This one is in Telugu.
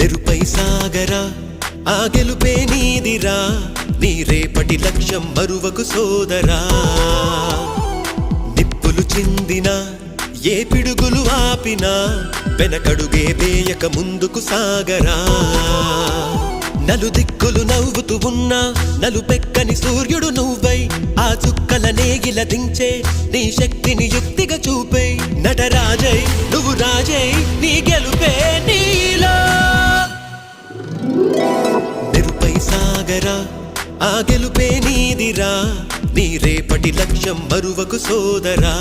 నెరుపై సాగరా ఆ గెలుపే నీదిరా నీ రేపటి లక్ష్యం మరువకు సోదరా నిప్పులు చిందినా ఏ పిడుగులు ఆపినా వెనకడుగే వేయక ముందుకు సాగరా నలుదిక్కులు నవ్వుతూ ఉన్నా నలుపెక్కని సూర్యుడు నువ్వై ఆ చుక్కల నేగిల దించే నీ శక్తిని యుక్తిగా చూపే నటరాజై నువ్వు రాజై నీ గెలుపే నీలో నెరుపై సాగరా ఆ గెలుపే నీదిరా నీ రేపటి లక్ష్యం మరువకు సోదరా